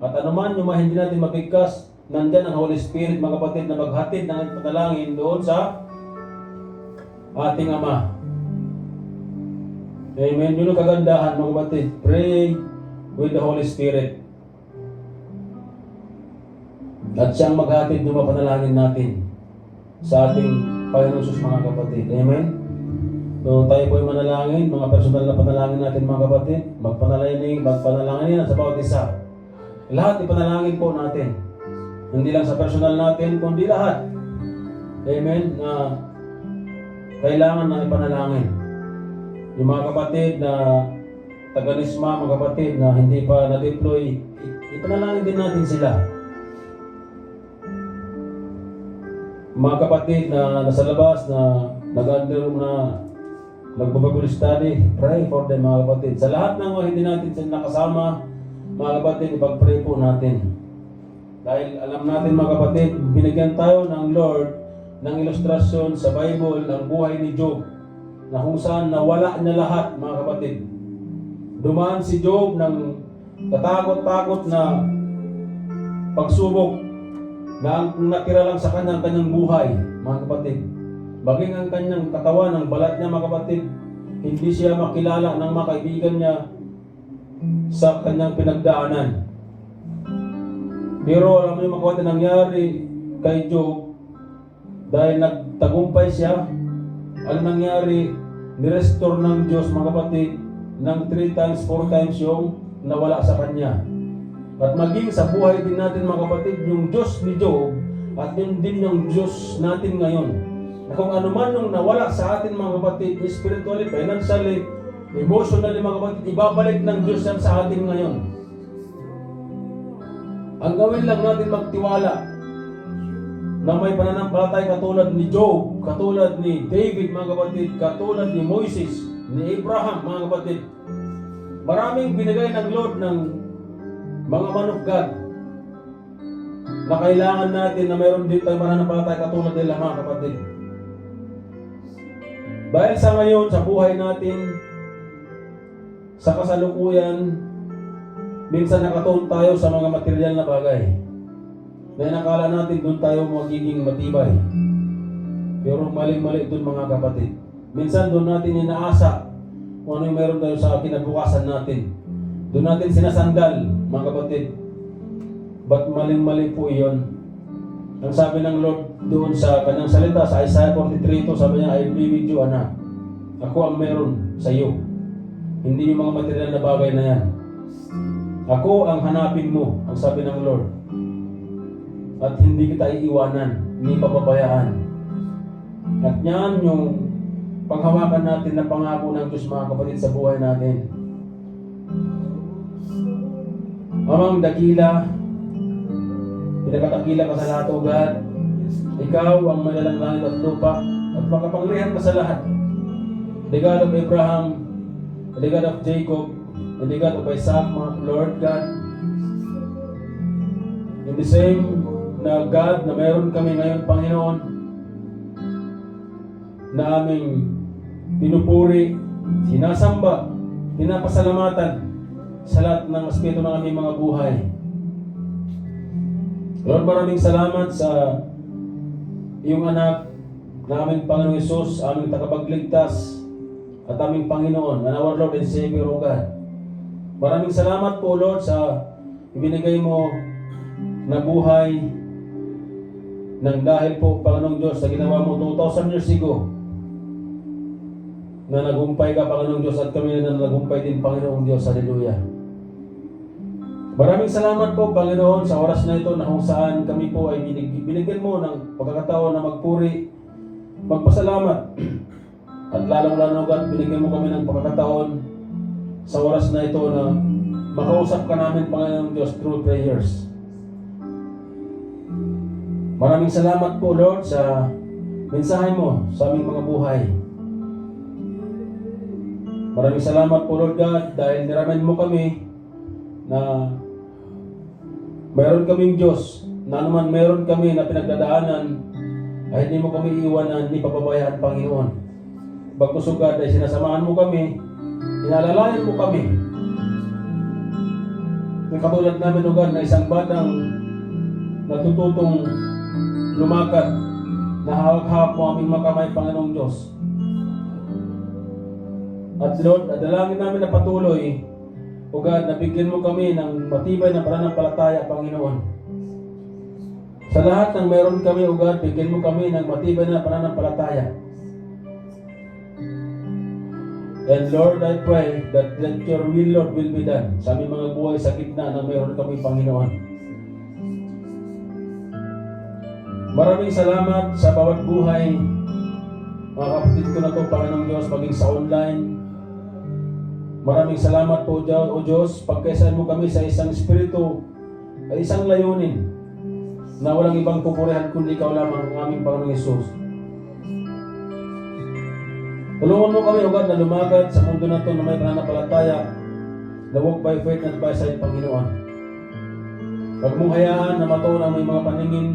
At anuman yung mga hindi natin mabigkas, nandyan ang Holy Spirit, mga kapatid, na maghatid ng panalangin doon sa ating Ama. Amen. Yun ang kagandahan, mga kapatid. Pray with the Holy Spirit. At siyang maghatid ng mga panalangin natin sa ating Panginoon Sus, mga kapatid. Amen. So tayo po ay manalangin, mga personal na panalangin natin, mga kapatid. Magpanalangin sa bawat isa. Lahat ipanalangin po natin. Hindi lang sa personal natin, kundi lahat. Amen. Na kailangan na ipanalangin. Yung mga kapatid na taganisma, mga kapatid na hindi pa na-deploy, ipanalangin din natin sila. Mga kapatid na nasa labas na nag-underroom na nagbabible study, pray for them, mga kapatid. Sa lahat ng mga hindi natin nakasama, mga kapatid, ipag-pray po natin. Dahil alam natin, mga kapatid, binigyan tayo ng Lord ng ilustrasyon sa Bible ng buhay ni Job, na kung saan nawala niya lahat, mga kapatid. Dumaan si Job ng katakot-takot na pagsubok na ang natira lang sa kanyang buhay, mga kapatid. Baging ang kanyang katawan, ang balat niya, mga kapatid, hindi siya makilala ng mga kaibigan niya sa kanyang pinagdaanan. Pero alam niyo, mga kapatid, nangyari kay Job dahil nagtagumpay siya. Ang nangyari, nirestore ng Diyos, mga kapatid, ng 3 times, 4 times yung nawala sa kanya. At maging sa buhay din natin, mga kapatid, yung Diyos ni Job at yun din yung Diyos natin ngayon. Na kung ano man yung nawala sa atin, mga kapatid, spiritually, financially, emotionally, mga kapatid, ibabalik ng Diyos yan sa atin ngayon. Ang gawin lang natin magtiwala na may pananampalatay katulad ni Job, katulad ni David, mga kapatid, katulad ni Moises, ni Abraham, mga kapatid. Maraming binigay ng Lord ng mga man of God na kailangan natin na mayroon din tayong pananampalatay katulad nila, mga kapatid. Dahil sa ngayon, sa buhay natin, sa kasalukuyan, minsan nakatuon tayo sa mga material na bagay. Dahil nakala natin doon tayo magiging matibay. Pero mali-mali doon, mga kapatid. Minsan doon natin inaasa kung ano yung meron tayo sa kinabukasan natin. Doon natin sinasandal, mga kapatid. Ba't maling-mali po iyon? Ang sabi ng Lord doon sa kanyang salita, sa Isaiah 43, sabi niya, I be with you, anak. Ako ang meron sa iyo. Hindi yung mga material na bagay na yan. Ako ang hanapin mo, ang sabi ng Lord. At hindi kita iiwanan, hindi papabayaan. At yan yung panghawakan natin na pangako ng Diyos, mga kapatid, sa buhay natin. Amang dakila, pinakatakila ka sa lahat, O God. Ikaw ang malalang langit at lupa at makapangyarihan ka sa lahat. The God of Abraham, the God of Jacob, and the God of Isaac, Lord God. In the same na God na mayroon kami ngayon, Panginoon, na aming pinupuri, sinasamba, pinapasalamatan sa lahat ng aspeto ng aming mga buhay. Lord, maraming salamat sa iyong anak na aming Panginoong Hesus, aming tagapagligtas at aming Panginoon, and our Lord and Savior, O God. Maraming salamat po, Lord, sa ibinigay mo na buhay nang dahil po, Panginoong Diyos, sa ginawa mo 2,000 years ago na nagumpay ka, Panginoong Diyos, at kami na nagumpay din, Panginoong Diyos. Hallelujah. Maraming salamat po, Panginoon, sa oras na ito na kung saan kami po ay binigyan mo ng pagkakataon na magpuri, magpasalamat. At lalong-lalo, God, binigyan mo kami ng pagkakataon sa oras na ito na makausap ka namin, Panginoong Diyos, through prayers. Maraming salamat po, Lord, sa mensahe mo sa aming mga buhay. Maraming salamat po, Lord God, dahil niraman mo kami na mayroon kaming Diyos, na naman mayroon kami na pinagdadaanan, ay hindi mo kami iwanan, hindi pababayaan, Panginoon. Bagkusugad ay sinasamahan mo kami, inalalayan mo kami. katulad namin, O God, na isang batang natututong lumakad, na hawak-hawak mo aming makamay, Panginoong Diyos. At Lord, dalangin namin na patuloy, O God, nabigyan mo kami ng matibay na pananampalataya, Panginoon. Sa lahat ng meron kami, O God, bigyan mo kami ng matibay na pananampalataya. And Lord, I pray that let your will, Lord, will be done sa aming mga buhay sa gitna na meron kami, Panginoon. Maraming salamat sa bawat buhay, mga kapatid ko na to, Panginoong Diyos, maging sa online. Maraming salamat po, O Diyos, pagkaisahan mo kami sa isang espiritu ay isang layunin na walang ibang pupurihan kundi ikaw lamang ang aming Panginoong Hesus. Tulungan mo kami, O God, na lumagad sa mundo na ito na may pananampalataya, na walk by faith and by sight, Panginoon. Huwag mong hayaan na matuon ang may mga paningin,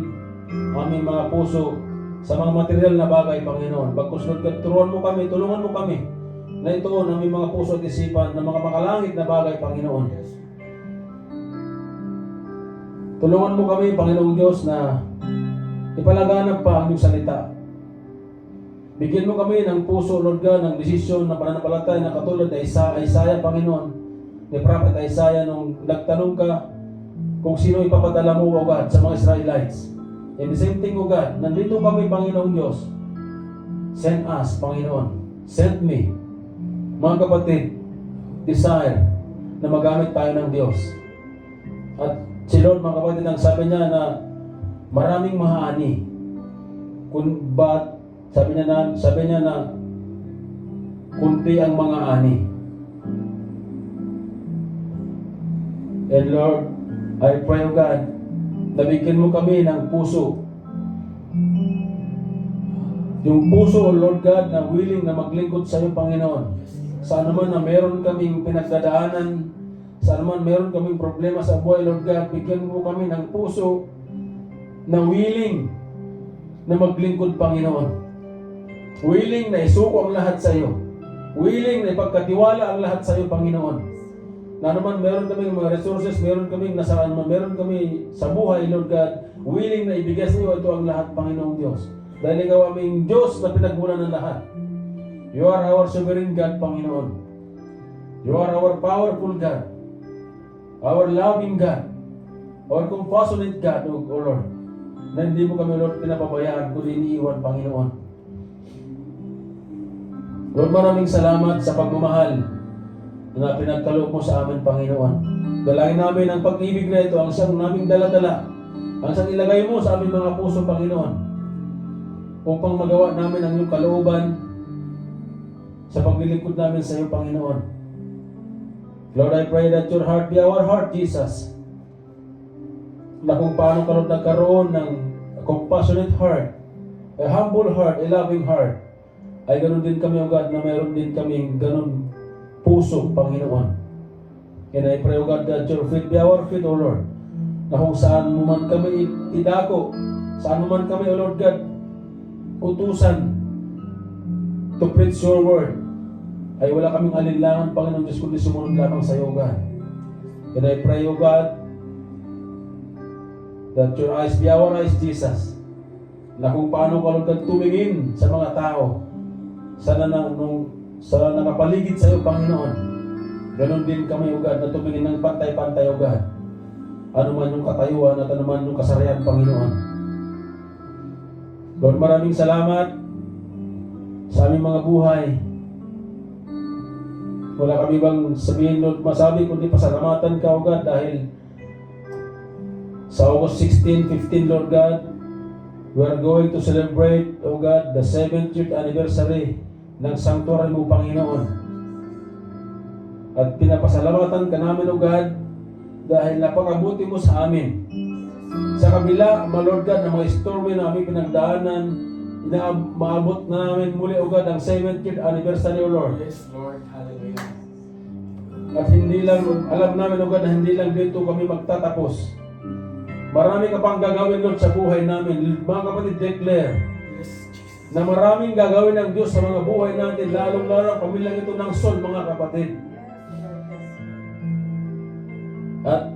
aming mga puso sa mga material na bagay, Panginoon. Bagkus, Lord, turuan mo kami, tulungan mo kami na ito ang aming mga puso at isipan ng mga makalangit na bagay, Panginoon. Tulungan mo kami, Panginoong Diyos, na ipalaganap pa ang iyong salita. Bigyan mo kami ng puso, Lord God, ng desisyon na pananampalataya na katulad na Isaiah, Panginoon, ni Prophet Isaiah, nung nagtanong ka kung sino ipapadala mo, O God, sa mga Israelites. And the same thing, O God, nandito kami, Panginoong Diyos. Send us, Panginoon. Send me. Mga kapatid, desire na magamit tayo ng Diyos. At si Lord, mga kapatid, ang sabi niya na maraming mahaani. Kung ba't sabi niya na kunti ang mga ani. And Lord, I pray, O God, nabigyan mo kami ng puso. Yung puso, O Lord God, na willing na maglingkod sa iyo, Panginoon. Saan naman na meron kaming pinagdadaanan, saan naman meron kaming problema sa buhay, Lord God, bigyan mo kami ng puso na willing na maglingkod, Panginoon. Willing na isuko ang lahat sa iyo. Willing na ipagkatiwala ang lahat sa iyo, Panginoon. Na naman meron kaming mga resources, meron kaming nasaan man, meron kami sa buhay, Lord God, willing na ibigay sa iyo ito ang lahat, Panginoong Diyos. Dahil ikaw aming Diyos na pinagmulan ng lahat. You are our sovereign God, Panginoon. You are our powerful God. Our loving God. Our compassionate God, O Lord. Na hindi mo kami, Lord, pinapabayaan kundi iniiwan, Panginoon. Lord, maraming salamat sa pagmamahal na pinagkaloob mo sa amin, Panginoon. Dalangin namin ang pag-ibig na ito, ang siyang naming dala-dala, ang siyang ilagay mo sa aming mga puso, Panginoon, upang magawa namin ang iyong kalooban sa paglilingkod namin sa iyo, Panginoon. Lord, I pray that your heart be our heart, Jesus. Na kung paano ka, Lord, nagkaroon ng compassionate heart, a humble heart, a loving heart, ay ganoon din kami, O God, na mayroon din kaming ganoon puso, Panginoon. And I pray, O God, that your feet be our feet, O Lord. Na kung saan mo man kami idako, saan mo man kami, O Lord God, utusan to preach your word, ay wala kaming alinlangan, Panginoon Diyos, kundi sumunod lamang sa iyo, God. And I pray, O God, that your eyes be our eyes, Jesus. Na kung paano ka, Lord God, tumingin sa mga tao, sana nakapaligid sa iyo, Panginoon. Ganon din kami, O God, na tumingin ng pantay-pantay, O God. Ano man yung katayuan at ano man yung kasarian, Panginoon. Lord, maraming salamat sa aming mga buhay. Wala kami bang sabihin, Lord, masabi, kundi pasalamatan ka, O God, dahil sa August 16, 15, Lord God, we are going to celebrate, O God, the 70th anniversary ng sanctuary mo, Panginoon. At pinapasalamatan ka namin, O God, dahil napakabuti mo sa amin. Sa kabila, Lord God, ng mga stormy na aming pinagdaanan, maabot namin muli, O God, ang 70th anniversary, O Lord. Yes, Lord. Hallelujah. At hindi lang, alam namin, O God, na hindi lang dito kami magtatapos. Marami ka pang gagawin, Lord, sa buhay namin. Mga kapatid, declare na maraming gagawin ng Diyos sa mga buhay natin, lalong-lalo ang pamilyang ito ng Sol, mga kapatid. At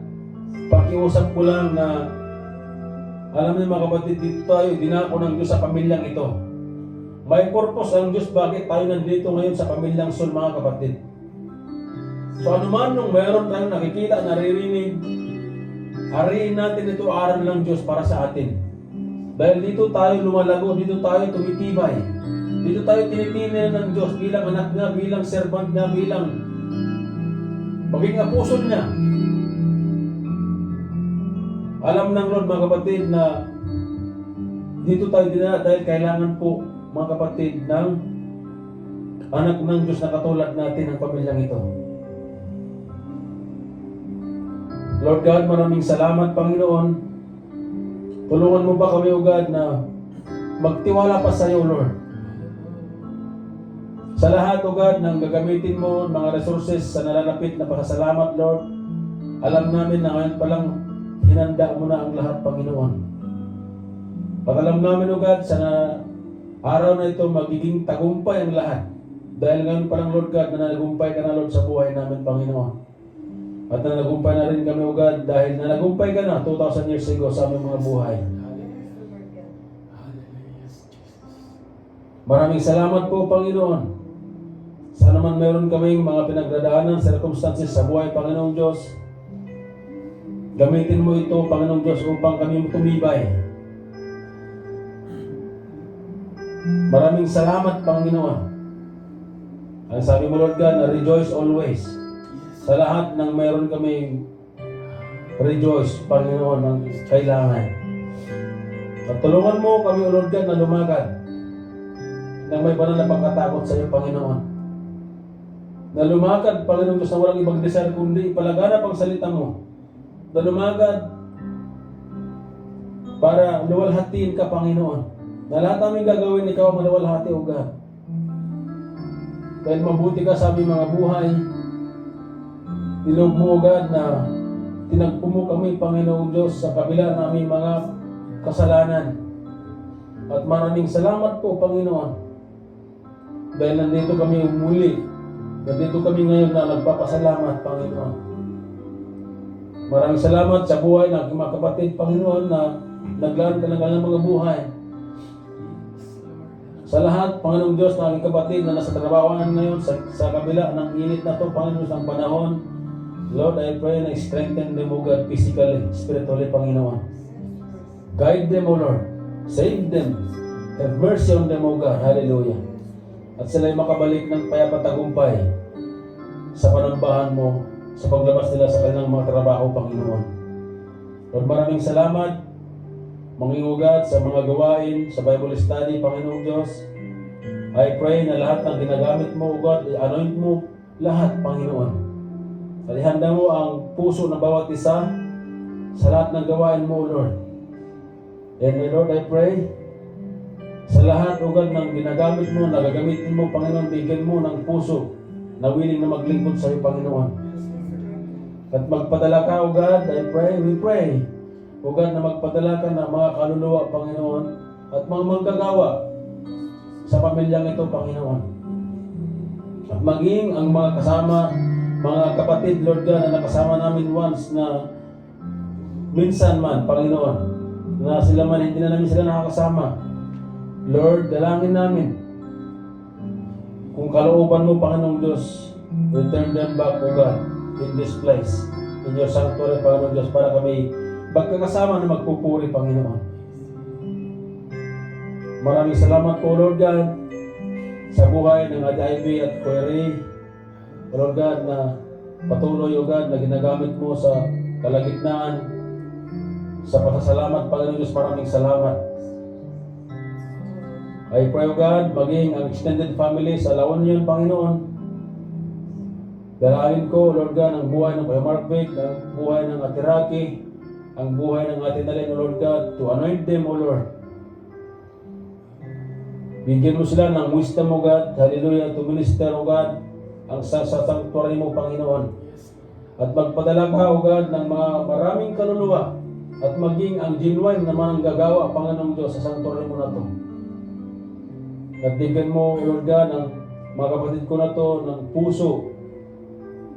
pakiusap ko lang na alam niyo mga kapatid, dito tayo, dinako ng Diyos sa pamilyang ito. May purpose ang Diyos bakit tayo nandito ngayon sa pamilyang Sol mga kapatid. So anuman nung mayroon tayong nakikita, naririnig, ariin natin ito aral ng Diyos para sa atin. Dahil dito tayo lumalago, dito tayo tumitibay. Dito tayo tinitinin ng Diyos bilang anak niya, bilang servant niya, bilang maging apostol niya. Alam ng Lord mga kapatid na dito tayo dinala dahil kailangan po mga kapatid ng anak ng Diyos na katulad natin ang pamilyang ito. Lord God, maraming salamat Panginoon. Tulungan mo ba kami o God na magtiwala pa sa iyo Lord. Sa lahat o God ng gagamitin mo, mga resources sa nalalapit na pasasalamat Lord, alam namin na ngayon palang hinanda mo na ang lahat, Panginoon. Pag alam namin, O God, sana araw na ito magiging tagumpay ang lahat. Dahil ngayon pa lang, Lord God, na nagumpay ka na, Lord, sa buhay namin, Panginoon. At na nagumpay na rin kami, O God, dahil na nagumpay ka na 2,000 years ago sa aming mga buhay. Maraming salamat po, Panginoon. Sana man meron kaming mga pinagdadaanan, circumstances sa buhay, Panginoong Diyos. Gamitin mo ito, Panginoong Diyos, upang kami tumibay. Maraming salamat, Panginoon. Ang sabi mo, Lord God, na rejoice always. Sa lahat ng mayroon kami rejoice, Panginoon, ng kailangan. At tulungan mo kami, Lord God, na lumagad nang may banal na pagkatakot sa iyo, Panginoon. Na lumagad, Panginoon Diyos, na walang ibang desire kundi ipalaganap ang salita mo. Na lumagad para luwalhatiin ka, Panginoon. Na lahat namin gagawin, ikaw ang maluwalhati, O God. Dahil mabuti ka sa aming mga buhay. Ilog mo, O God, na tinagpo mo kami, Panginoong Diyos, sa kabila ng aming mga kasalanan. At maraming salamat po, Panginoon. Dahil nandito kami umuli. Nandito kami ngayon na nagpapasalamat, Panginoon. Maraming salamat sa buhay ng mga kapatid, Panginoon, na naglaan ka ng kanilang mga buhay. Sa lahat, Panginoong Diyos, ng aking kapatid na nasa trabahoan ngayon sa kabila ng init na to, Panginoon, ng panahon, Lord, I pray na strengthen them, O God, physically, spiritually, Panginoon. Guide them, O Lord. Save them. Have mercy on them, O God. Hallelujah. At sila'y makabalik ng payapatagumpay sa panambahan mo, sa paglabas nila sa kanilang mga trabaho, Panginoon. Lord, maraming salamat, mangingugad sa mga gawain, sa Bible study, Panginoong Diyos. I pray na lahat ng ginagamit mo, God, i-anoint mo lahat, Panginoon. At ihanda mo ang puso ng bawat isa sa lahat ng gawain mo, Lord. And Lord, I pray sa lahat, O God, ng ginagamit mo, nagagamitin mo, Panginoon, bigyan mo ng puso na willing na maglingkod sa iyo, Panginoon. At magpadala ka, O God, we pray, O God, na magpadala ka ng mga kaluluwa, Panginoon, at mga manggagawa sa pamilyang ito, Panginoon. At maging ang mga kasama, mga kapatid, Lord God, na nakasama namin once na minsan man, Panginoon, na sila man, hindi na namin sila nakakasama. Lord, dalangin namin. Kung kalooban mo, Panginoong Diyos, return them back, O God, in this place, in your sanctuary, Panginoon Diyos, para kami magkakasama na magpupuri, Panginoon. Maraming salamat po, Lord God, sa buhay ng Ate Ivy at Kuya Ray. Lord God, na patuloy, O God, na ginagamit mo sa kalagitnaan, sa pasasalamat, Panginoon Diyos, maraming salamat. I pray, O God, maging ang extended family sa La Union, Panginoon. Dalahin ko, Lord God, ang buhay ng Kuya Mark Vic, ang buhay ng Ate Rocky, ang buhay ng Ate Nalyn, O Lord God, to anoint them, O Lord. Bigyan mo sila ng wisdom, O God, hallelujah, to minister, O God, ang sa sanctuary mo, Panginoon. At magpadala ka, O God, ng mga maraming kaluluwa at maging ang genuine naman ang gagawa, Panginoong Diyos, sa sanctuary mo na to. At bigyan mo, Lord God, ng mga kapatid ko na to, ng puso,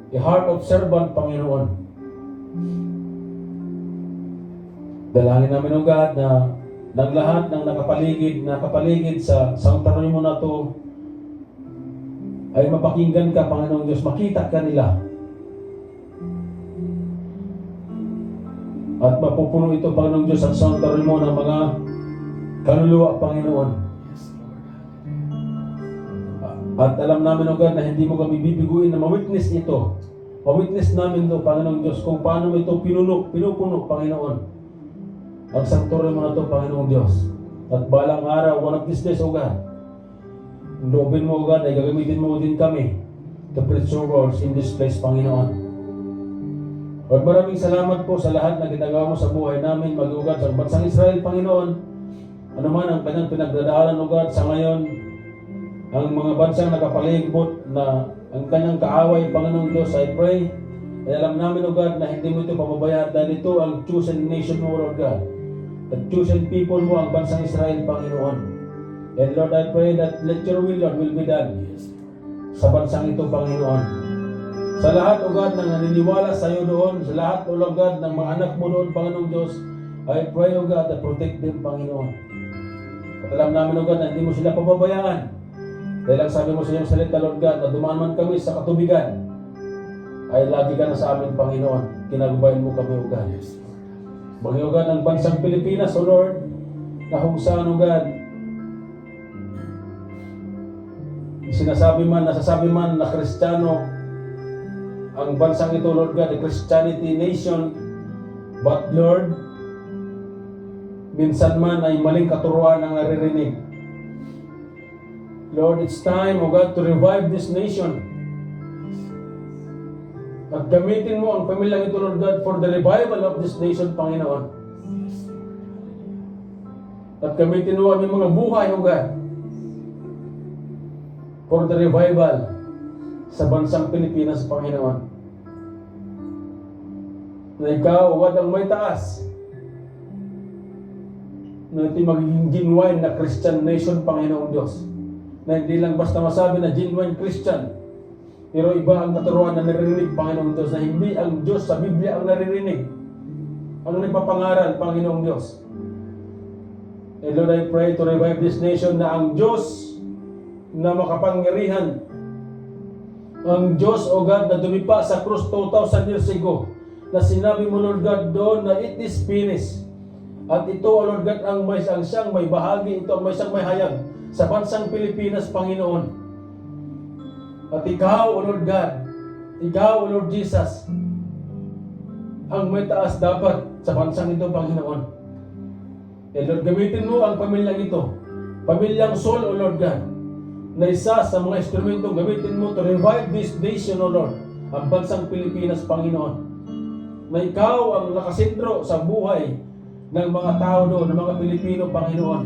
a heart of servant, Panginoon. Dalangin namin, O God, na ng lahat ng nakapaligid sa sanctuary mo na to ay mapakinggan ka, Panginoong Diyos, makita ka nila. At mapupuno ito, Panginoong Diyos, ang sanctuary mo ng mga kaluluwa, Panginoon. At alam namin, O God, na hindi mo kami bibiguin na ma-witness ito. Ma-witness namin ito, Panginoong Diyos, kung paano mo ito pinupuno, Panginoon. Ang sanctuary mo na ito, Panginoong Diyos. At balang araw, one of these days, O God, loobin mo, O God, ay gagamitin mo din kami to preach your words in this place, Panginoon. At maraming salamat po sa lahat na ginagawa mo sa buhay namin, mag-ugad sa bansang Israel, Panginoon. Ano man ang kanyang pinagdadaanan, O God, sa ngayon, ang mga bansang nakapaligid na ang kanyang kaaway, Panginoong Diyos, I pray, ay alam namin, O God, na hindi mo ito pababayaan dahil ito ang chosen nation mo, Lord God. The chosen people mo, ang bansang Israel, Panginoon. And Lord, I pray that let your will, Lord, will be done sa bansang ito, Panginoon. Sa lahat, O God, ng naniniwala sa iyo doon, sa lahat, O Lord God, ng mga anak mo doon, Panginoong Diyos, I pray, O God, that protect them, Panginoon. At alam namin, O God, na hindi mo sila pababayaan. Dahil ang sabi mo sa iyong salita, Lord God, na dumaan man kami sa katubigan, ay lagi ka na sa amin, Panginoon. Kinagubayan mo kami, O God. Maging, O God, ang bansang Pilipinas, O Lord, na kung saan, O God, nasasabi man na Kristiyano ang bansang ito, Lord God, a Christianity nation, but Lord, minsan man ay maling katuruan ang naririnig. Lord, it's time, O God, to revive this nation. At gamitin mo ang pamilyang ito, Lord God, for the revival of this nation, Panginoon. At gamitin mo ang mga buhay, O God, for the revival sa bansang Pilipinas, Panginoon. Na ikaw, O God, ang may taas, na ito magiging genuine na Christian nation, Panginoong Diyos. Na hindi lang basta masabi na genuine Christian, pero iba ang katuruan na naririnig, Panginoong Diyos, na hindi ang Diyos sa Biblia ang naririnig. Ang nagpapangaral, Panginoong Diyos. And Lord, I pray to revive this nation na ang Diyos na makapangyarihan, ang Diyos, O God, na dumipa sa krus 2,000 years ago, na sinabi mo, Lord God, doon na it is finished. At ito, O Lord God, ang siyang may bahagi, ito ang siyang may hayag sa bansang Pilipinas, Panginoon. At ikaw, O Lord God, ikaw, O Lord Jesus, ang may taas dapat sa bansang ito, Panginoon. E Lord, gamitin mo ang pamilyang ito, pamilyang Sol, O Lord God, na isa sa mga instrumentong gamitin mo to revive this nation, O Lord, ang bansang Pilipinas, Panginoon. Na ikaw ang nakasentro sa buhay ng mga tao doon, ng mga Pilipino, Panginoon.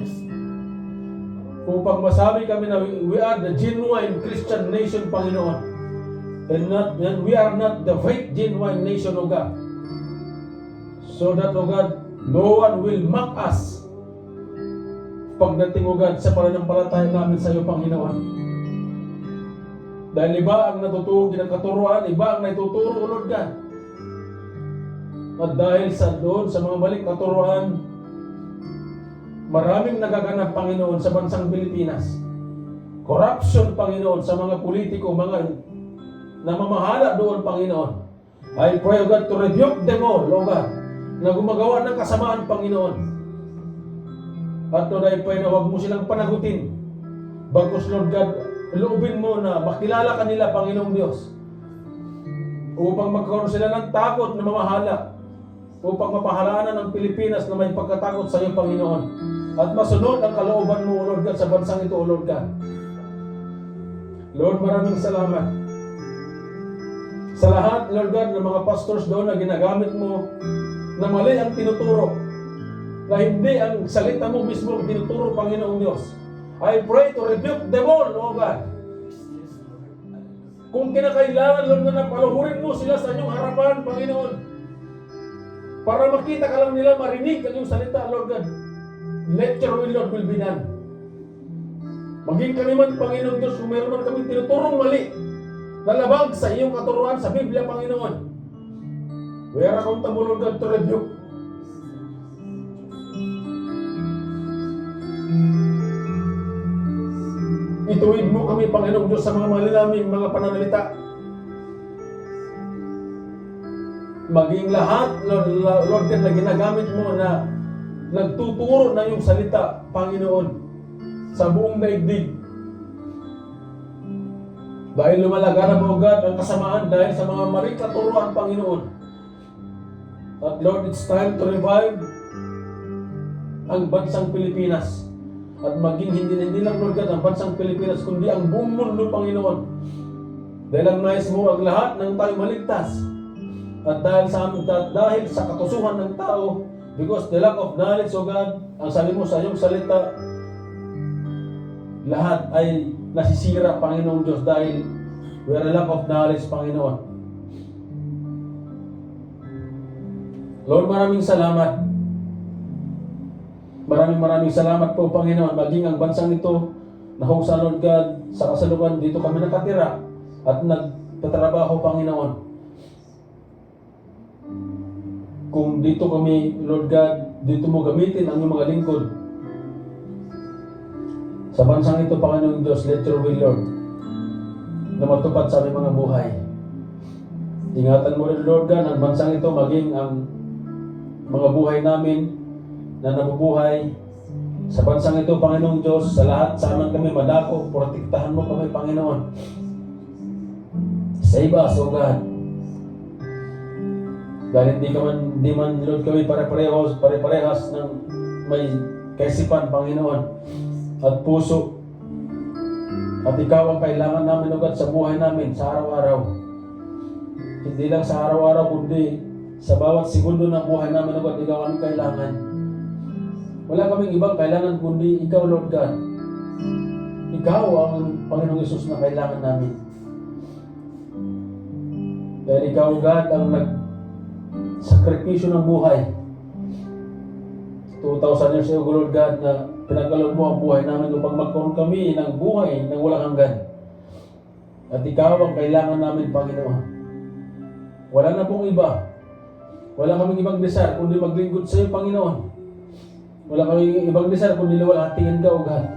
Upang masabi kami na we are the genuine Christian nation, Panginoon. And we are not the fake genuine nation, O God. So that, O God, no one will mock us pagdating, O God, sa pananampalataya namin sa iyo, Panginoon. Dahil iba ang natuturo ng katuruan, iba ang natuturo, O Lord God. At dahil sa doon, sa mga maling katuruan, maraming nagaganap, Panginoon, sa bansang Pilipinas. Corruption, Panginoon, sa mga politiko, mga namamahala doon, Panginoon. I pray, O God, to rebuke them all, O God, na gumagawa ng kasamaan, Panginoon. At Lord, I pray na huwag mo silang panagutin. Bagkus, Lord God, loobin mo na makilala kanila, Panginoong Diyos. Upang magkaroon sila ng takot na mamahala. Upang mapahalaanan ang Pilipinas na may pagkatakot sa iyo, Panginoon. At masunod ang kalooban mo, O Lord God, sa bansang ito, O Lord God. Lord, maraming salamat. Sa lahat, Lord God, ng mga pastors doon na ginagamit mo, na mali ang tinuturo, na hindi ang salita mo mismo ang tinuturo, Panginoong Diyos. I pray to rebuke them all, O God. Kung kinakailangan, Lord, na napaluhurin mo sila sa inyong harapan, Panginoon, para makita ka lang nila, marinig ang iyong salita, Lord God. Let your will, Lord, will be done. Maging kami man, Panginoong Diyos, kung meron man kami tinuturong mali, nalabag sa iyong katuruan sa Biblia, Panginoon. We are accountable, Lord God, to rebuke. Ituwid mo kami, Panginoong Diyos, sa mga malilaming mga pananalita. Maging lahat, Lord God, na ginagamit mo na nagtuturo na yung salita, Panginoon, sa buong daigdig. Dahil lumalaganap, O God, ang kasamaan dahil sa mga maling katuruan, Panginoon. At Lord, it's time to revive ang bansang Pilipinas. At maging hindi lang, Lord God, ang bansang Pilipinas, kundi ang buong mundo, Panginoon. Dahil ang nais mo ang lahat ng tayo maligtas. At dahil sa katusuhan ng tao, because the lack of knowledge, O God, ang sabi mo sa iyong salita, lahat ay nasisira, Panginoong Diyos, dahil we are a lack of knowledge, Panginoon. Lord, maraming salamat. Maraming salamat po, Panginoon. Maging ang bansang ito na kung sa Lord God, sa kasalukuyan dito kami nakatira at nagtatrabaho, Panginoon. Kung dito kami, Lord God, dito mo gamitin ang iyong mga lingkod. Sa bansang ito, Panginoon Diyos, let your will, Lord, na matupad sa aming mga buhay. Ingatan mo rin, Lord God, ang bansang ito maging ang mga buhay namin na nabubuhay sa bansang ito, Panginoong Diyos. Sa lahat, saan kami madako, protektahan mo kami, Panginoon. Save us, O God. Dahil hindi man, Lord, kami pare-parehas ng may kaisipan, Panginoon, at puso. At ikaw ang kailangan namin, O God, sa buhay namin, sa araw-araw. Hindi lang sa araw-araw, kundi sa bawat segundo ng buhay namin, O God, ikaw ang kailangan. Wala kaming ibang kailangan kundi ikaw, Lord God. Ikaw ang Panginoong Yesus na kailangan namin. Dahil ikaw, God, ang nag-sakripisyo ng buhay. 2,000 years ago, Lord God, na pinagkaloob mo ang buhay namin upang magkaroon kami ng buhay ng walang hanggan. At ikaw ang kailangan namin, Panginoon. Wala na pong iba. Wala kaming ibang desire kundi maglingkod sa iyo, Panginoon. Wala kaming ibang desire kundi luwalhatiin ka, O God.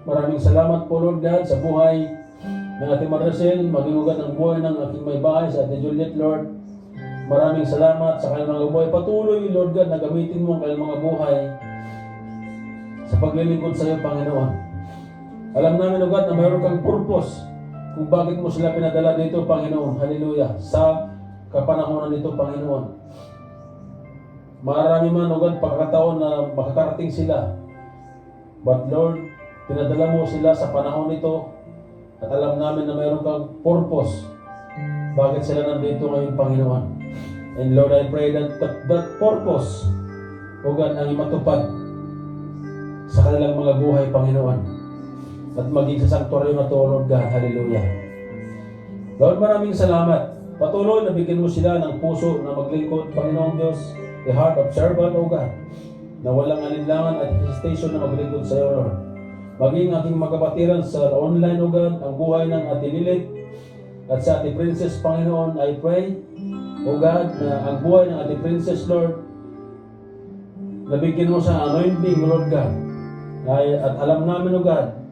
Maraming salamat po, Lord God, sa buhay ng ating Maricel, maging ugat ang buhay ng aking may bahay sa ating Juliet, Lord. Maraming salamat sa kanilang mga buhay. Patuloy, Lord God, na gamitin mo ang kanilang mga buhay sa paglilingkod sa iyo, Panginoon. Alam namin, O God, na mayroon kang purpose kung bakit mo sila pinadala dito, Panginoon. Hallelujah. Sa kapanahonan nito, Panginoon. Marami man, O God, pagkakataon na makakarating sila. But Lord, pinadala mo sila sa panahon nito at alam namin na mayroon kang purpose. Bakit sila nandito ngayon, Panginoon? And Lord, I pray that purpose, O God, ang matupad sa kanilang mga buhay, Panginoon. At maging sa sanctuary na to, Lord God. Hallelujah. Lord, maraming salamat. Patuloy na bigyan mo sila ng puso na maglingkod, Panginoong Diyos. The heart of servant, O God, na walang alinlangan at hesitation na maglingkod sa iyo, Lord. Maging aking magkapatiran sa online, O God, ang buhay ng Ate Lilith at sa Ate Princess, Panginoon, I pray, O God, na ang buhay ng Ate Princess, Lord, nabigyan mo sa anointing, Lord God. At alam namin, O God,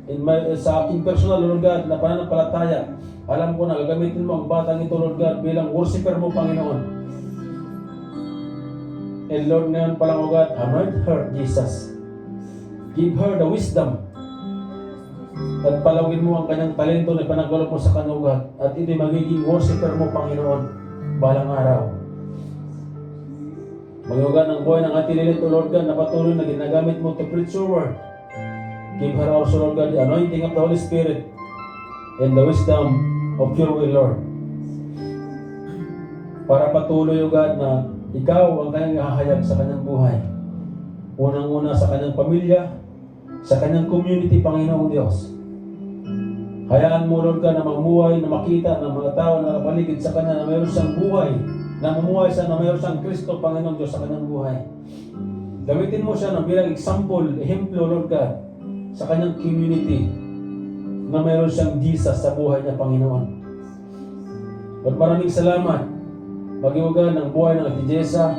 sa aking personal, Lord God, na pananampalataya, alam ko na gagamitin mo ang batang ito, Lord God, bilang worshiper mo, Panginoon. And Lord, ngayon pa lang, O God, anoint her, Jesus. Give her the wisdom. At palawin mo ang kanyang talento na ipanagalop mo sa kanya, O God. At ito'y magiging worshiper mo, Panginoon, balang araw. Mag-ugan ang buhay ng Ate Lilith, O Lord God, na patuloy na ginagamit mo to preach your word. Give her also, Lord God, the anointing of the Holy Spirit and the wisdom of your will, Lord. Para patuloy, O God, na ikaw ang kanyang ihahayag sa kanyang buhay. Unang-una sa kanyang pamilya, sa kanyang community, Panginoong Diyos. Hayaan mo, Lord God, na mamuhay, na makita ng mga tao na nakapaligid sa kanya na mayroon siyang buhay, na mamuhay siya na mayroon siyang Kristo, Panginoong Diyos, sa kanyang buhay. Gamitin mo siya ng bilang example, ehemplo, Lord God, sa kanyang community, na mayroon siyang Jesus sa buhay niya, Panginoon. At maraming salamat. Magiwagan ng buhay ng Ate Jessa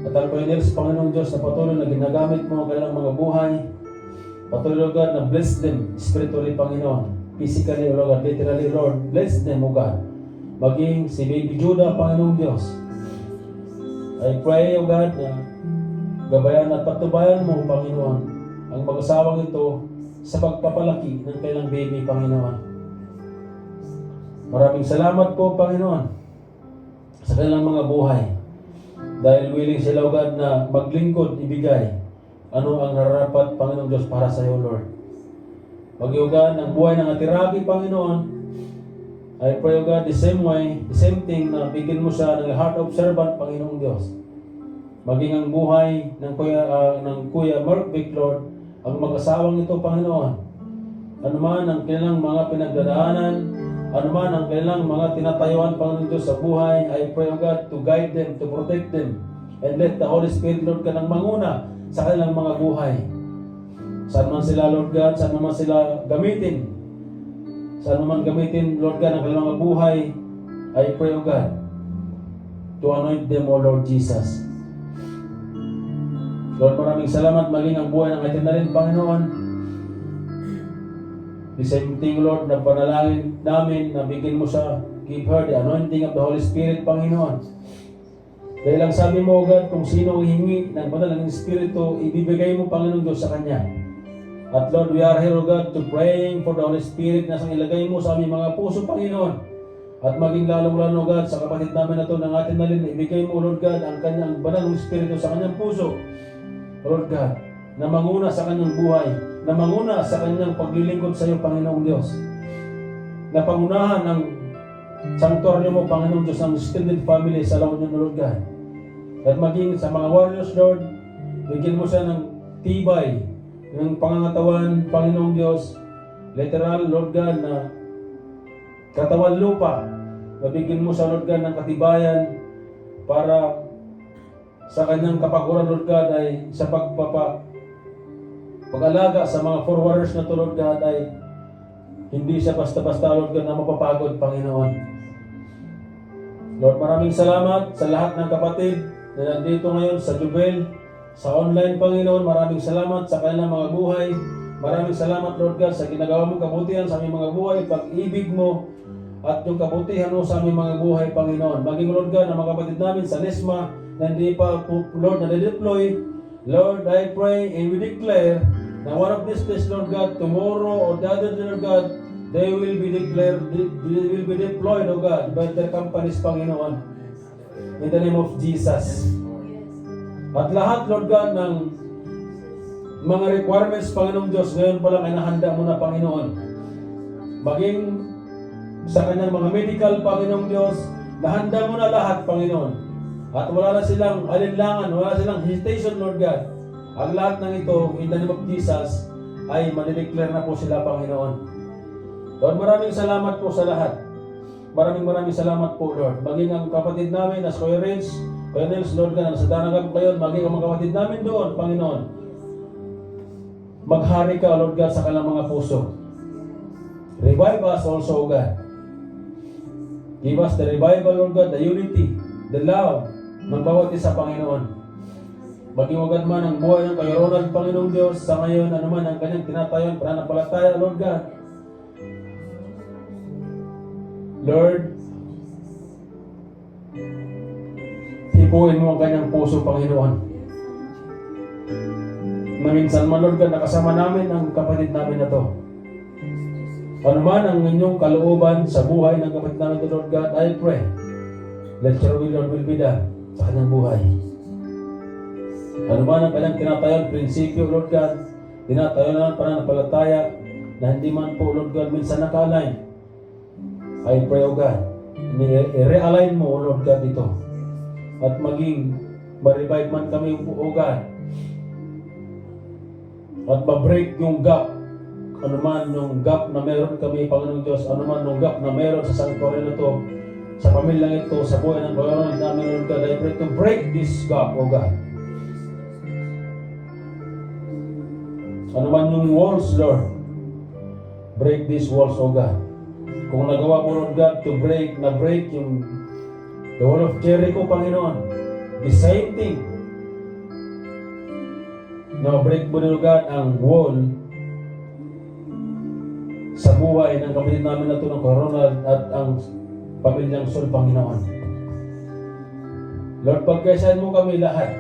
at ang pioneers, Panginoong Diyos, na patuloy na ginagamit mo ang kanilang mga buhay Patuloy, Lord God, na bless them spiritually, Panginoon. Physically, Lord God, literally, Lord, bless them, O God. Maging si Baby Judah, Panginoong Diyos. I pray, O God, na gabayan at patubayan mo, Panginoon, ang mag-asawang ito sa pagpapalaki ng kailang baby, Panginoon. Maraming salamat po, Panginoon, sa kanilang mga buhay. Dahil willing sila, O God, na maglingkod, ibigay ano ang nararapat, Panginoong Diyos, para sa iyo, Lord. Mag-iugan ang buhay ng Atirabi, Panginoon. I pray, O God, the same way, the same thing na bigyan mo siya ng heart of servant, Panginoong Diyos. Maging ang buhay ng Kuya Mark Vic, Lord, ang mag-asawang ito, Panginoon. Ano man ang kanilang mga pinagdadaanan, ano man ang kanilang mga tinatayuan, Panginoon Diyos, sa buhay, I pray, O God, to guide them, to protect them, and let the Holy Spirit, Lord, ka nang manguna sa kanilang mga buhay. Saan man sila, Lord God, saan man sila gamitin, saan man gamitin, Lord God, ang kanilang mga buhay, I pray, O God, to anoint them, O Lord Jesus. Lord, maraming salamat, maging ang buhay ng atin na rin, Panginoon. The same thing, Lord, na panalangin namin, na bigyan mo sa give her the anointing of the Holy Spirit, Panginoon. Dahil ang sabi mo, God, kung sino ang hingi ng banal ng Espiritu, ibibigay mo, Panginoon Diyos, sa Kanya. At Lord, we are here, O God, to praying for the Holy Spirit na sang ilagay mo sa aming mga puso, Panginoon. At maging lalong-lalo, God, sa kapatid namin na ito ng atin na rin, ibigay mo, Lord God, ang Kanyang banal ng Espiritu sa Kanyang puso. Lord God, na manguna sa Kanyang buhay, na manguna sa Kanyang paglilingkod sa iyo, Panginoong Diyos. Na pangunahan ng sanctuaryo mo, Panginoong Diyos, ng extended family sa laon niyo, Lord God. At maging sa mga warriors, Lord, bigyan mo siya ng tibay, ng pangangatawan, Panginoong Diyos, literal, Lord God, na katawan lupa, mabigyan mo siya, Lord God, ng katibayan para sa kanyang kapaguran, Lord God, ay sa pag-alaga sa mga forwarders na to, Lord God, ay hindi siya basta-basta, Lord God, na mapapagod, Panginoon. Lord, maraming salamat sa lahat ng kapatid na nandito ngayon sa Jubel, sa online, Panginoon. Maraming salamat sa kanilang mga buhay. Maraming salamat, Lord God, sa ginagawa mong kabutihan sa aming mga buhay, pag-ibig mo, at yung kabutihan mo sa aming mga buhay, Panginoon. Maging, Lord God, ang mga kapatid namin sa Nesma, na hindi pa, Lord, na de-deploy. Lord, I pray and we declare na one of these days, Lord God, tomorrow or the other day, Lord God, they will be deployed, O God, by their companies, Panginoon. In the name of Jesus. At lahat, Lord God, ng mga requirements, Panginoong Diyos, ngayon pa lang ay nahanda mo na, Panginoon. Maging sa kanyang mga medical, Panginoong Diyos, nahanda mo na lahat, Panginoon. At wala na silang alinlangan, wala silang hesitation, Lord God. Ang lahat ng ito, in the name of Jesus, ay manideclare na po sila, Panginoon. Lord, maraming salamat po sa lahat. Maraming salamat po, Lord. Maging ang kapatid namin, as Kuya Renz, Kuya Nels, Lord God, sa Danagag ngayon, maging ang mga kapatid namin doon, Panginoon. Maghari ka, Lord God, sa kanilang mga puso. Revive us also, God. Give us the revival, Lord God, the unity, the love, ng bawat isa, Panginoon. Maging agad man ang buhay ng Kuya Ronald, Panginoong Diyos, sa ngayon, ano man ang kanyang tinatayon, pananampalataya, Lord God. Lord, hipuin mo ang kanyang puso, Panginoon. Maminsan man, Lord God, nakasama namin ang kapatid namin na to. Ano man ang inyong kalooban sa buhay ng kapatid namin to, Lord God, I pray, let your will, Lord, will be done sa kanyang buhay. Ano man ang kanyang tinatayon, prinsipyo, Lord God, tinatayon na pananampalataya, na hindi man po, Lord God, minsan naka-align. I pray, O God, i-realign mo, O Lord God, ito. At maging ma-revive man kami, O God. At ma-break yung gap. Ano man yung gap na meron kami, Panginoong Diyos, ano man yung gap na meron sa sanctuary na ito, sa pamilyang ito, sa buhay ng Panginoon namin, Lord God, I pray to break this gap, O God. Ano man yung walls, Lord, break these walls, O God. Kung nagawa mo, Lord God, to break yung the wall of Jericho, Panginoon, the same thing. Na break mo, Lord God, ang wall sa buhay ng kapatid namin na ito ng Coronel at ang pamilyang Sol, Panginoon. Lord, pagkaisahin mo kami lahat.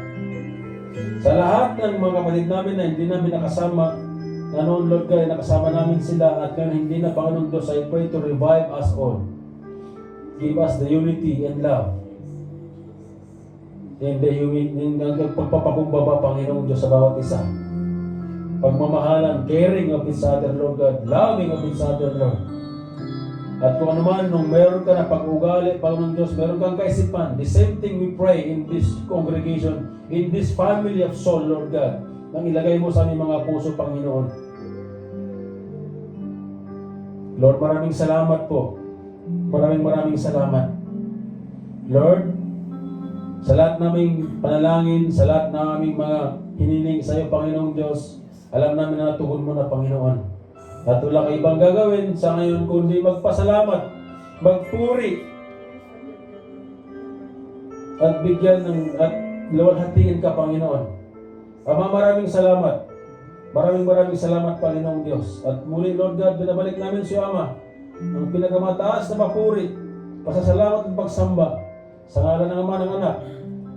Sa lahat ng mga kapatid namin na hindi namin nakasama, na noon, Lord God, nakasama namin sila at ngayon hindi na, Panginoon Diyos, I pray to revive us all. Give us the unity and love. And the pagpapakumbaba, Panginoon Diyos, sa bawat isa. Pagmamahalan, caring of each other, Lord God, loving of each other, Lord. At kung ano man, nung meron ka na pag-ugali, Panginoon Diyos, meron kang kaisipan, the same thing we pray in this congregation, in this family of soul, Lord God, nang ilagay mo sa aming mga puso, Panginoon. Lord, maraming salamat po. Maraming salamat. Lord, sa lahat naming panalangin, sa lahat naming mga hiniling sa iyo, Panginoong Diyos, alam namin na natugon mo na, Panginoon. At wala kang ibang gagawin sa ngayon kundi magpasalamat, magpuri, at bigyan ng, at luwalhatiin ka, Panginoon. Ama, maraming salamat. Maraming salamat, Panginoong Diyos. At muli, Lord God, binabalik namin si Ama ang pinakamataas na papuri, pasasalamat at pagsamba sa ngalan ng Ama, ng Anak,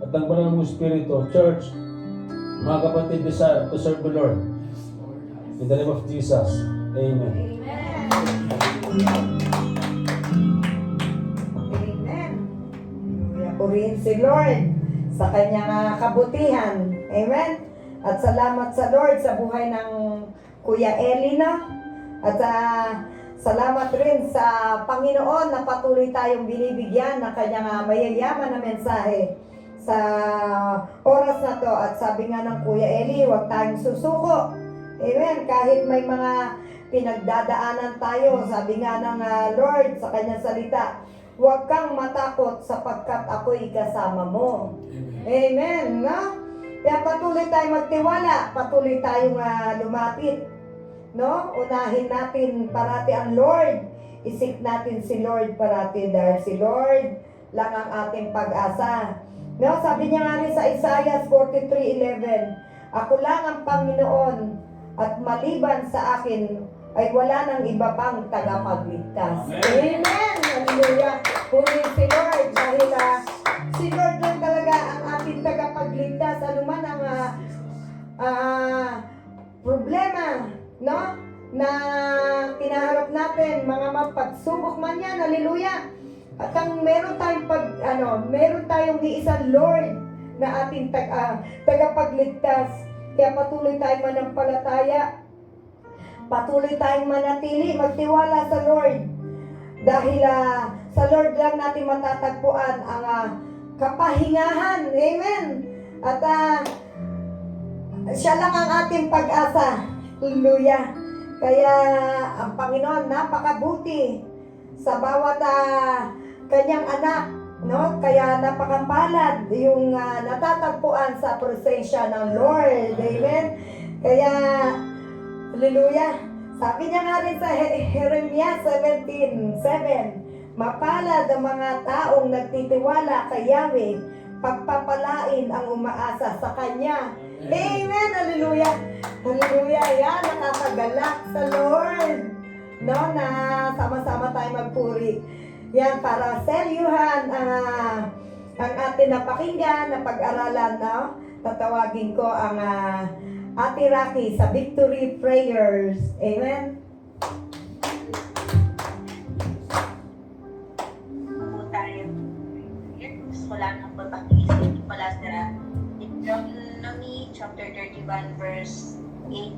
at ng Banal mong Espiritu. Church, mga kapatid, desire to serve the Lord. In the name of Jesus. Amen. Amen. Purihin si Lord sa kanyang kabutihan. Amen. At salamat sa Lord sa buhay ng Kuya Eli, no? At salamat rin sa Panginoon na patuloy tayong binibigyan ng kanyang mayayaman na mensahe sa oras na to. At sabi nga ng Kuya Eli, huwag tayong susuko. Amen. Kahit may mga pinagdadaanan tayo, sabi nga ng Lord sa kanyang salita, huwag kang matakot sapagkat ako'y kasama mo. Amen. No? Kaya patuloy tayong magtiwala, patuloy tayong lumapit. No? Unahin natin parati ang Lord. Isip natin si Lord parati dahil si Lord lang ang ating pag-asa. No? Sabi niya nga rin sa Isaiah 43:11, ako lang ang Panginoon at maliban sa akin ay wala nang iba pang tagapagligtas. Amen! Hallelujah! Purihin si Lord dahil si Lord lang talaga ang ating tagapagligtas. Ano man ang problema, no? Na kinaharap natin, mga pagsubok man yan, hallelujah! At ang meron tayong isang Lord na ating tagapagligtas. Kaya patuloy tayong manampalataya, patuloy tayong manatili, magtiwala sa Lord. Dahil sa Lord lang natin matatagpuan ang kapahingahan. Amen. At siya lang ang ating pag-asa. Hallelujah. Kaya ang Panginoon napakabuti sa bawat kanyang anak. No? Kaya napakapalad yung natatagpuan sa presensya ng Lord. Amen. Kaya, hallelujah. Sabi niya nga rin sa Jeremiah 17:7, mapalad ang mga taong nagtitiwala kay Yahweh, pagpapalain ang umaasa sa Kanya. Amen. Hallelujah. Hallelujah. Yan, nakakagalak sa Lord. No, na sama-sama tayo magpuri. Yan, para selyuhan ang ating napakinggan na pag-aralan, no? Tatawagin ko ang Ate Rocky sa Victory Prayers. Amen? Po tayo. Gusto ko lang ang pagpakisip pala sa Deuteronomy chapter 31 verse 8.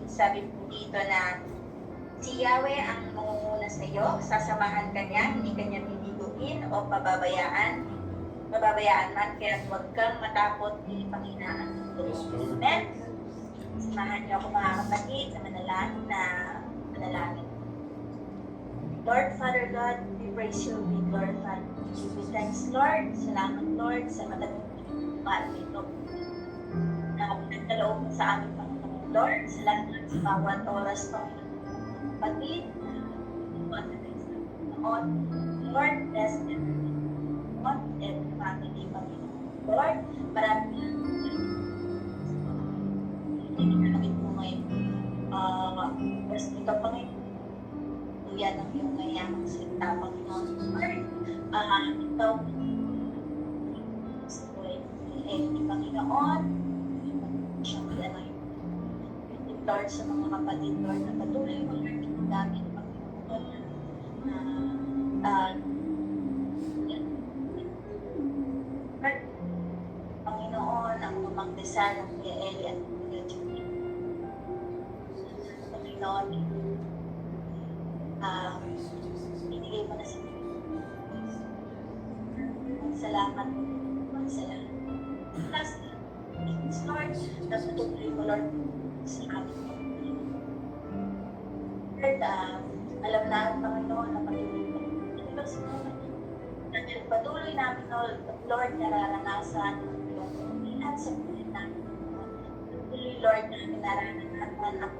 Sabi po dito na si Yahweh ang mangunguna sa iyo, sasamahan ka niya, hindi ka niya bibiguin o pababayaan man, kaya huwag kang matakot, hindi panghinaan. Amen? Samahan niyo ako mga kapatid sa manalangin. Lord, Father God, we praise you, we glorify you. We thanks, Lord. Salamat, Lord, sa matagpuan nito na pinagkaloob mo sa aming Panginoon. Lord, salamat sa bawat oras, Panginoon. Pagid, Lord, bless them. Lord, and family, Panginoon. Lord, maraming hindi namin po ngayon. Bless nito, Panginoon. haleluya ng iyong mayamang salita, Panginoon. Lord, ikaw, sa buhay ni Panginoon, siyang ano Lord, sa mga kapatid, Lord, na patuloy mo, Lord, ginagamit, Panginoon, Lord, Panginoon, ang mamagdasal ng Kuya Eli at Kuya Judy. Panginoon, binigay mo na sa salamat, salamat. Last, Lord, natutuloy mo, Lord, sa amin. Lord, alam na, Panginoon, na patuloy namin, Lord, nararanasan yung pagkilan sa buhay namin. Patuloy, Lord, namin nararanasan ang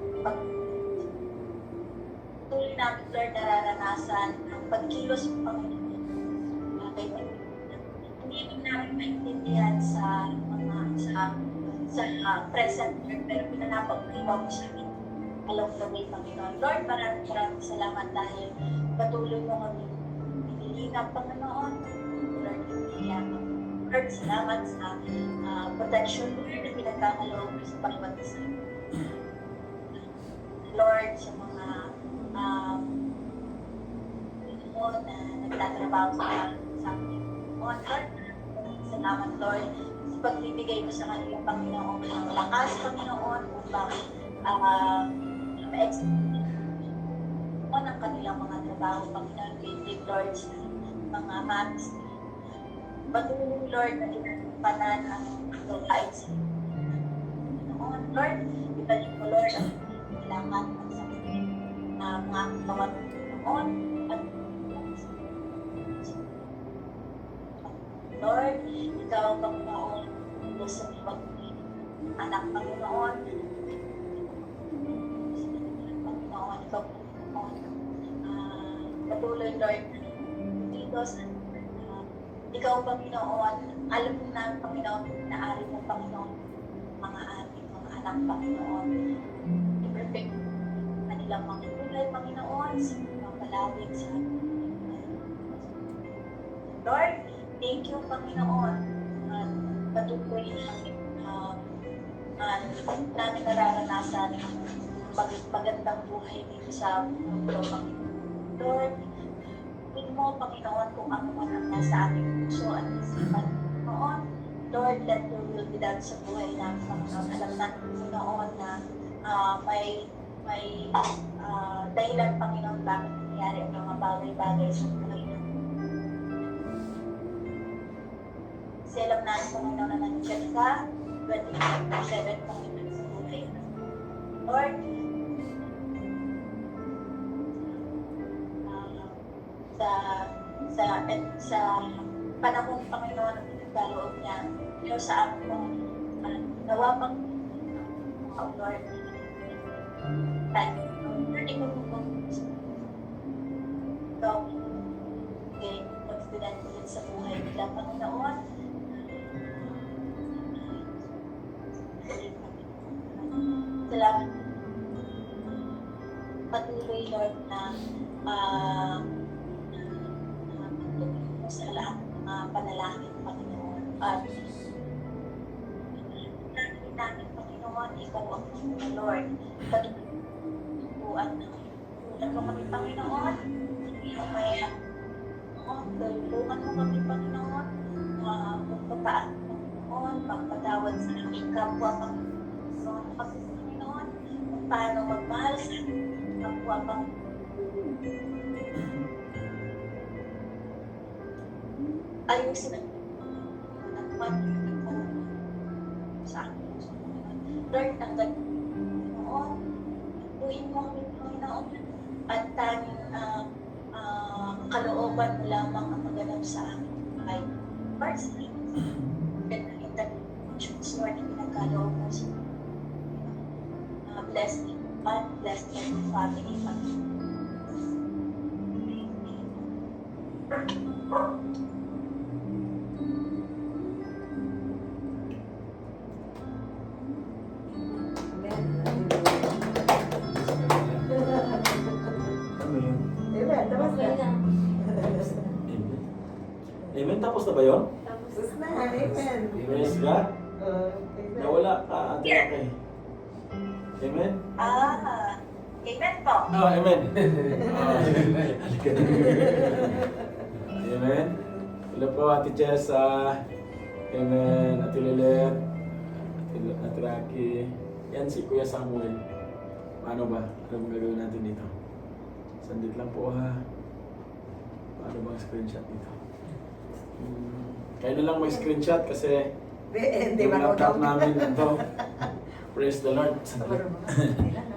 patuloy namin, Lord, nararanasan ang pagkilos ng Panginoon. Hindi rin namin maintindihan sa present, Lord, pero pinanapag-iwa mo sa amin along the way, Panginoon. Lord, maraming salamat dahil patuloy mo kami nililingap, Panginoon. Lord, Lord, salamat sa protection, Lord, na pinagkakaloob mo sa bawat isa. Lord, sa mga Panginoon na nagtatrabaho sa amin. Lord, salamat, Lord, sa pagbibigay mo sa kanila, Panginoon, ng lakas, Panginoon, upang ma-execute ang kanilang mga trabaho, Panginoon, with Lord, sa mga matis. Patuloy, Lord, na tinampanan ang gawain sa Panginoon. Lord, ibalik mo, Lord, ang kailangan at sa mga Panginoon at Lord, ikaw, Panginoon, sa anak, Panginoon, Panginoon, ikaw, Panginoon, patuloy, Lord, dito sa ikaw, Panginoon, alam mo na, Panginoon, naari mo, Panginoon, mga ating mga anak, Panginoon, i-perfect kanilang mga kulay, Panginoon, sa mga palawig sa Lord, thank you, Panginoon, at patuloy namin nararanasan ang magandang buhay dito sa mundo, Panginoon. Lord, tingin mo, Panginoon, kung ano man ang nasa aming puso at isipan, Panginoon. Lord, let your will be done sa buhay namin, Panginoon. Alam natin, Panginoon, na may dahilan, Panginoon, bakit nangyari ang mga bagay-bagay sa buhay namin. Kasi alam natin, Panginoon, na nandiyan ka, 24/7, Panginoon, sa buhay namin. Lord, sa panahon, Panginoon, na pinagkaloob niya, pero sa amin, nawa pang Lord, Lord, ikaw mo ikaw, okay, confident ulit sa buhay nila, Panginoon. Salamat. Patuloy, Lord, na tutulong sa lahat ng mga panalangin, Panginoon. At namin, Panginoon, ikaw ang Panginoon, Lord. Patutuan mo kami, Panginoon. Iyong maya. Tulungan mo kami, Panginoon. Magpapaan, Panginoon. Magpatawad sa aming kapwa, Panginoon. Panginoon, kung paano magmahal sa kapwa, Panginoon. Ayusin ang sa akin. Lord, tanggal Panginoon, tuwin mo kami, Panginoon, at tanging kalooban mo lamang ang maganap sa amin. Ay, Lord, sa akin, Lord, na pinagkaloob mo sa bless me, and bless every family, Panginoon. Amen. Ano yun? Amen? Tapos na ba yun? Tapos na, amen. Praise God. Amen. Nawala ka, Ate Roque. Amen? Amen po. Oh, amen. Halika na. Amen. Hello po, Ate Jessa. Amen. Ate Lilet. Ate Rocky. Yan si Kuya Samuel. Paano ba? Ano bang gagawin natin dito? Sandit lang po ha. Paano bang screenshot dito? Kayo na lang mag-screenshot kasi Hindi yung ba laptop namin ito. Praise the Lord. Sandali. Sila, no?